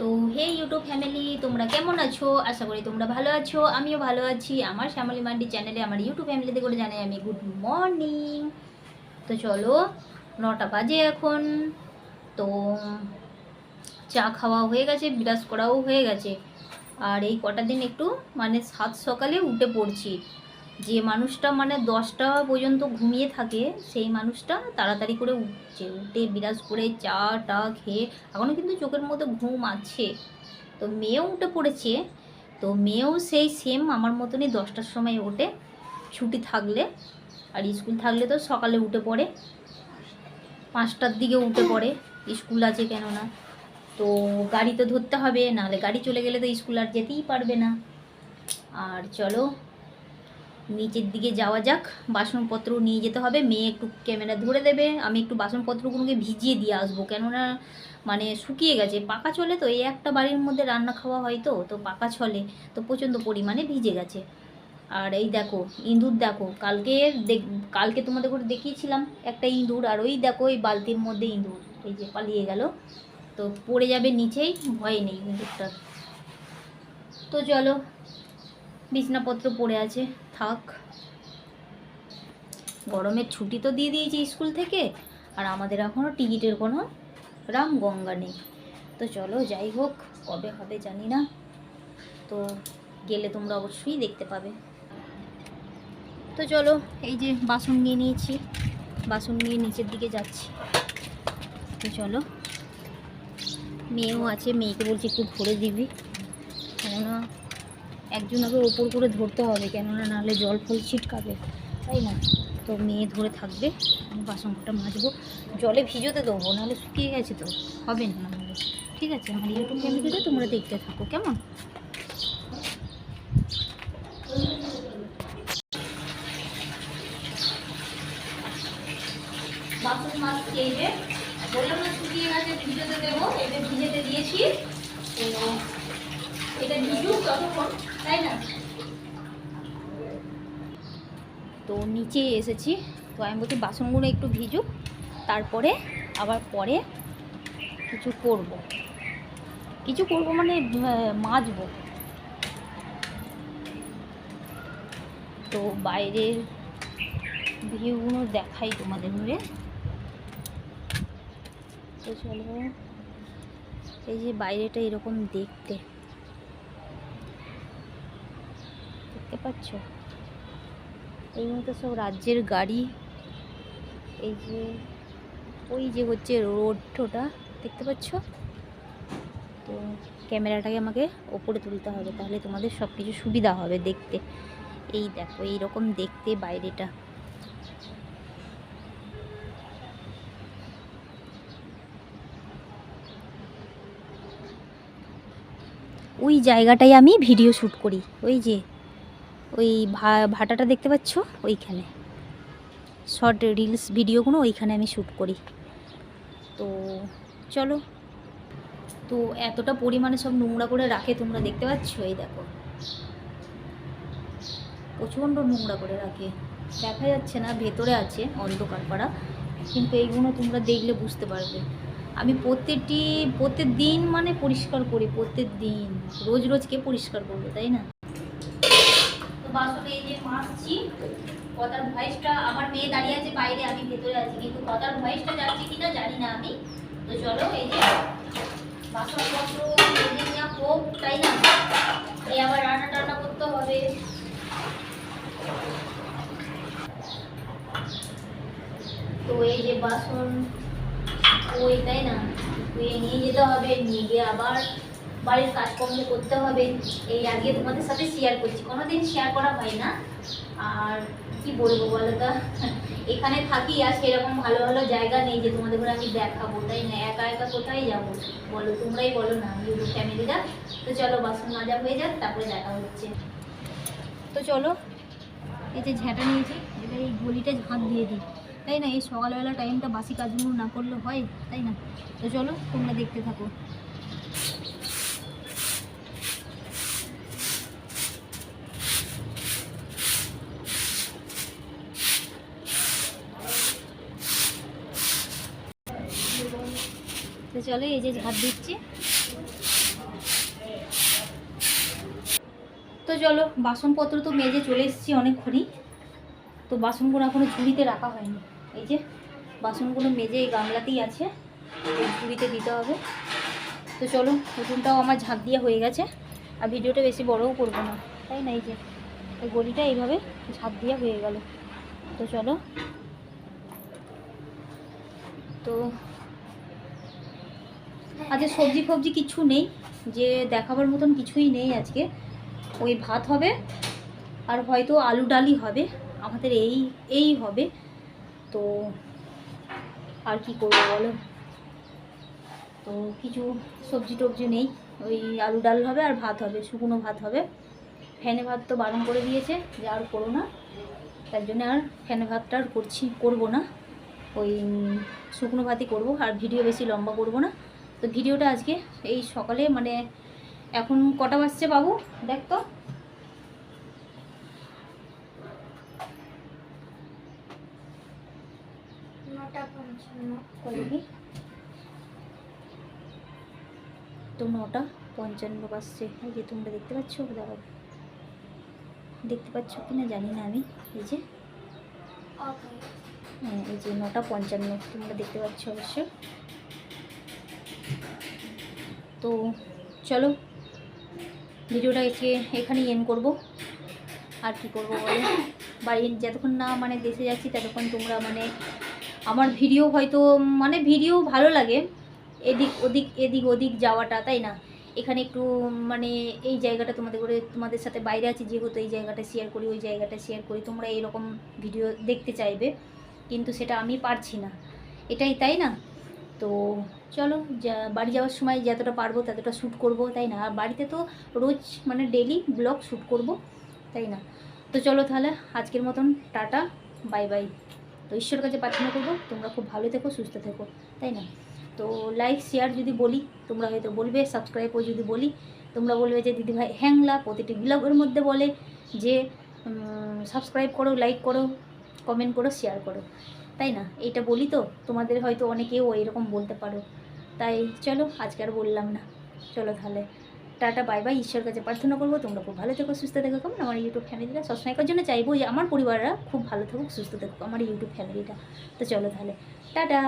তো হে YouTube family, তোমরা কেমন আছো? আশা করি তোমরা ভালো আছো, আমিও ভালো আছি। আমার শ্যামলী মান্ডি চ্যানেলে আমার ইউটিউব ফ্যামিলিতে করে জানাই আমি গুড মর্নিং। তো চলো, 9টা বাজে এখন। তো চা খাওয়া হয়ে গেছে, বিরাজ করাও হয়ে গেছে। আর এই কটা দিন একটু সাত সকালে উঠে পড়ছি। যে মানুষটা 10টা পর্যন্ত ঘুমিয়ে থাকে, সেই মানুষটা তাড়াতাড়ি করে উঠছে, উঠে বিরাজ করে চা টা খেয়ে এখনও কিন্তু চোখের মধ্যে ঘুম আছে। তো মেয়েও উঠে পড়েছে। তো মেয়েও সেই সেম আমার মতনই 10টার সময় ওঠে, ছুটি থাকলে। আর স্কুল থাকলে তো সকালে উঠে পড়ে, 5টার দিকে উঠে পড়ে, স্কুল আছে কেননা। তো গাড়ি তো ধরতে হবে, নাহলে গাড়ি চলে গেলে তো স্কুল আর যেতেই পারবে না। আর চলো নিচের দিকে যাওয়া যাক, বাসনপত্র নিয়ে যেতে হবে। মেয়ে একটু ক্যামেরা ধরে দেবে, আমি একটু বাসনপত্রগুলোকে ভিজিয়ে দিয়ে আসবো, কেননা শুকিয়ে গেছে। পাকা চলে তো, এই একটা বাড়ির মধ্যে রান্না খাওয়া হয়, তো পাকা চলে, তো প্রচণ্ড পরিমাণে ভিজে গেছে। আর এই দেখো ইঁদুর, দেখো কালকে তোমাদের করে দেখিয়েছিলাম একটা ইঁদুর, আর ওই দেখো এই বালতির মধ্যে ইঁদুর, এই যে পালিয়ে গেল। তো পড়ে যাবে নিচেই, ভয় নেই ইঁদুরটার। তো চলো, বিছনাপত্র পড়ে আছে, থাক। গরমের ছুটি তো দিয়ে দিয়েছি স্কুল থেকে, আর আমাদের এখনও টিকিটের কোনো রামগঙ্গা নেই। তো চলো, যাই হোক, কবে হবে জানি না, তো গেলে তোমরা অবশ্যই দেখতে পাবে। তো চলো, এই যে বাসন নিয়ে নিয়েছি, বাসন নিয়ে নিচের দিকে যাচ্ছি। তো চলো, মেয়েও আছে, মেয়েকে বলছি একটু ধরে দিবি, কেননা একজনকে ওপর করে ধরতে হবে, কেননা নাহলে জল ফল ছিটকাবে, তাই না। তো মেয়ে ধরে থাকবে, আমি বাসনটা মাজবো, জলে ভিজোতে দেবো, নাহলে শুকিয়ে গেছে তো হবে না নাহলে। ঠিক আছে, আমার ইউটিউব ফ্যামিলিতে তোমরা দেখতে থাকো কেমন। বাসন মাজছি, এই যে বললাম না শুকিয়ে গেছে, ভিজোতে দেবো, এটা ভিজেতে দিয়েছি। তো এটা ভিজুক ততক্ষণ, তাই না। তো নিচে এসেছি, তো আমি বলছি বাসনগুলো একটু ভিজুক, তারপরে আবার পরে কিছু করব মাজবো। তো বাইরের ভিউগুলো দেখাই তোমাদের ঘুরে। তো চলো, এই যে বাইরেটা এরকম দেখতে পাচ্ছ, এইগুলো তো সব রাজ্যের গাড়ি। এই যে ওই যে হচ্ছে রোডটা দেখতে পাচ্ছ। তো ক্যামেরাটাকে আমাকে ওপরে তুলতে হবে, তাহলে তোমাদের সব কিছু সুবিধা হবে দেখতে। এই দেখো এইরকম দেখতে বাইরেটা। ওই জায়গাটায় আমি ভিডিও শ্যুট করি, ওই যে ওই ভাটাটা দেখতে পাচ্ছ, ওইখানে শর্ট রিলস ভিডিওগুলো ওইখানে আমি শ্যুট করি। তো চলো, তো এতটা পরিমাণে সব নোংরা করে রাখে, তোমরা দেখতে পাচ্ছ, এই দেখো প্রচণ্ড নোংরা করে রাখে, দেখা যাচ্ছে না, ভেতরে আছে অন্ধকার পাড়া, কিন্তু এইগুলো তোমরা দেখলে বুঝতে পারবে। আমি প্রত্যেক দিন পরিষ্কার করি, প্রত্যেক দিন, রোজ রোজ কে পরিষ্কার করবো, তাই না। তো বাসনে এই যে মাজছি, কথার ভয়েসটা, আমার মেয়ে দাঁড়িয়ে আছে বাইরে, আমি ভেতরে আছি, কিন্তু কথার ভয়েসটা যাচ্ছে কিনা জানি না আমি। তো চলো, এই যে বাসনপত্র মেজে নেওয়া হোক, তাই না। এই আবার রান্না টান্না করতে হবে। তো এই যে বাসন ওই, তাই না, ধুয়ে নিয়ে যেতে হবে, নিয়ে গিয়ে আবার বাড়ির কাজকর্ম করতে হবে। এই আগে তোমাদের সাথে শেয়ার করছি, কোনোদিন শেয়ার করা হয় না। আর কি বলবো বলো তো, এখানে থাকি আর সেরকম ভালো ভালো জায়গা নেই যে তোমাদের করে আমি দেখাবো, তাই না। একা একা কোথায় যাবো বলো, তোমরাই বলো না, ইউটিউব ফ্যামিলিটা। তো চলো, বাসন মাজা হয়ে যাক, তারপরে দেখা হচ্ছে। তো চলো, এই যে ঝাঁটা নিয়েছি, এটা এই গলিটা হাত দিয়ে দিই, তাই না। এই সকালবেলা টাইমটা বাসি কাজগুলো না করলে হয়, তাই না। তো চলো, তোমরা দেখতে থাকো। তো চলো, এই যে ঝাঁট দিচ্ছি, তো চলো, বাসনপত্র তো মেজে চলে এসেছি অনেকক্ষণই। তো বাসনগুলো এখনও ঝুড়িতে রাখা হয়নি। এই যে বাসনগুলো মেজে এই গামলাতেই আছে, এই ঝুড়িতে দিতে হবে। তো চলো, উঠোনটাও আমার ঝাঁপ দিয়ে হয়ে গেছে। আর ভিডিওটা বেশি বড়ও করবো না, তাই না? এই যে এই গলিটা এইভাবে ঝাঁপ দিয়ে হয়ে গেল। তো চলো, তো আজকে সবজি ফবজি কিছু নেই, যে দেখাবার মতন কিছুই নেই আজকে। ওই ভাত হবে আর হয়তো আলু ডালই হবে, আমাদের এই হবে। তো আর কি করবো বলো, তো কিছু সবজি টবজি নেই, ওই আলু ডাল হবে আর ভাত হবে, শুকনো ভাত হবে। ফ্যানে ভাত তো বারণ করে দিয়েছে যে আর করো না, তার জন্য আর ফ্যানে ভাতটা আর করবো না, ওই শুকনো ভাতই করবো। আর ভিডিও বেশি লম্বা করবো না। তো ভিডিওটা আজকে এই সকালে, মানে এখন কটা বাজছে বাবু দেখ তো, তো 9:55 বাজছে। এই যে তোমরা দেখতে পাচ্ছ, দাঁড়াও দেখতে পাচ্ছ কি না জানি না আমি, এই যে হ্যাঁ, এই যে 9:55 তোমরা দেখতে পাচ্ছ অবশ্য। তো চলো, ভিডিওটা এখানেই এন্ড করব। আর কি করব বলো, বাড়ি যতক্ষণ না মানে দেশে যাচ্ছি ততক্ষণ তোমরা মানে আমার ভিডিও হয়তো মানে ভিডিও ভালো লাগে, এদিক ওদিক যাওয়াটা, তাই না? এখানে একটু মানে এই জায়গাটা তোমাদের সাথে বাইরে আছি যেহেতু এই জায়গাটা শেয়ার করি, ওই জায়গাটা শেয়ার করি, তোমরা এইরকম ভিডিও দেখতে চাইবে, কিন্তু সেটা আমি পারছি না, এটাই, তাই না? তো চলো, বাড়ি যাওয়ার সময় যতটা পারবো ততটা শ্যুট করব, তাই না? আর বাড়িতে তো রোজ মানে ডেলি ব্লগ শ্যুট করব, তাই না? তো চলো তাহলে আজকের মতন টাটা, বাই বাই। তো ঈশ্বরের কাছে প্রার্থনা করবো তোমরা খুব ভালো থেকো, সুস্থ থেকো, তাই না? তো লাইক শেয়ার যদি বলি তোমরা হয়তো বলবে, সাবস্ক্রাইবও যদি বলি তোমরা বলবে যে দিদিভাই হ্যাংলা, প্রতিটি ব্লগের মধ্যে বলে যে সাবস্ক্রাইব করো, লাইক করো, কমেন্ট করো, শেয়ার করো, তাই না? এইটা বলি তো, তোমাদের হয়তো অনেকেও এরকম বলতে পারো, তাই চলো আজকে আর বললাম না। চলো তাহলে টাটা, বাই বাই। ঈশ্বরের কাছে প্রার্থনা করবো তোমরা খুব ভালো থেকো, সুস্থ থেকো, কেমন? আমার ইউটিউব ফ্যামিলিটা সবসময়কার জন্য চাইবো যে আমার পরিবাররা খুব ভালো থাকুক, সুস্থ থাকুক, আমার ইউটিউব ফ্যামিলিটা। তো চলো তাহলে টাটা।